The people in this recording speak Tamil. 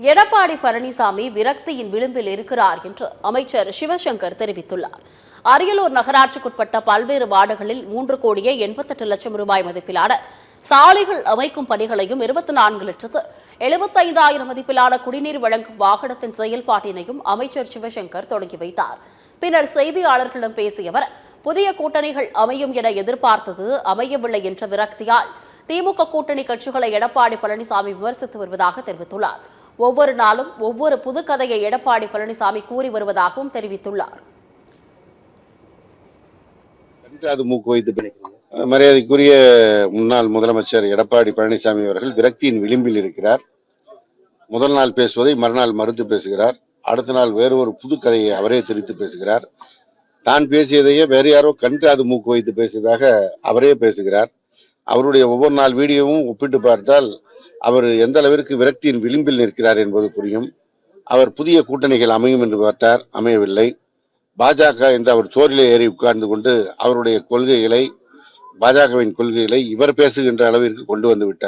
எடப்பாடி பழனிசாமி விரக்தியின் விளிம்பில் இருக்கிறார் என்று அமைச்சர் சிவசங்கர் தெரிவித்துள்ளார். அரியலூர் நகராட்சிக்குட்பட்ட பல்வேறு வார்டுகளில் 3,88,00,000 ரூபாய் மதிப்பிலான சாலைகள் அமைக்கும் பணிகளையும் 24,75,000 மதிப்பிலான குடிநீர் வழங்கும் வாகனத்தின் செயல்பாட்டினையும் அமைச்சர் சிவசங்கர் தொடங்கி வைத்தார். பின்னர் செய்தியாளர்களிடம் பேசிய அவர், புதிய கூட்டணிகள் அமையும் என எதிர்பார்த்தது அமையவில்லை என்ற விரக்தியால் திமுக கூட்டணி கட்சிகளை எடப்பாடி பழனிசாமி விமர்சித்து வருவதாக தெரிவித்துள்ளார். ஒவ்வொரு நாளும் ஒவ்வொரு புதுக்கதையை எடப்பாடி பழனிசாமி கூறி வருவதாகவும் தெரிவித்துள்ளார். மரியாதைக்குரிய முன்னாள் முதலமைச்சர் எடப்பாடி பழனிசாமி அவர்கள் விரக்தியின் விளிம்பில் இருக்கிறார். முதல் நாள் பேசுவதை மறுநாள் மறுத்து பேசுகிறார். அடுத்த நாள் வேறு ஒரு புதுக்கதையை அவரே திரித்து பேசுகிறார். தான் பேசியதையே வேறு யாரோ கண்டாது மூக்கு வைத்து பேசியதாக அவரே பேசுகிறார். அவருடைய ஒவ்வொரு நாள் வீடியோவும் ஒப்பிட்டு பார்த்தால் அவர் எந்த அளவிற்கு விரக்தியின் விளிம்பில் நிற்கிறார் என்பது புரியும். அவர் புதிய கூட்டணிகள் அமையும் என்று பார்த்தார், அமையவில்லை. பாஜக என்று அவர் தோளிலே ஏறி உட்கார்ந்து கொண்டு அவருடைய கொள்கைகளை, பாஜகவின் கொள்கைகளை இவர் பேசுகின்ற அளவிற்கு கொண்டு வந்து விட்டார்.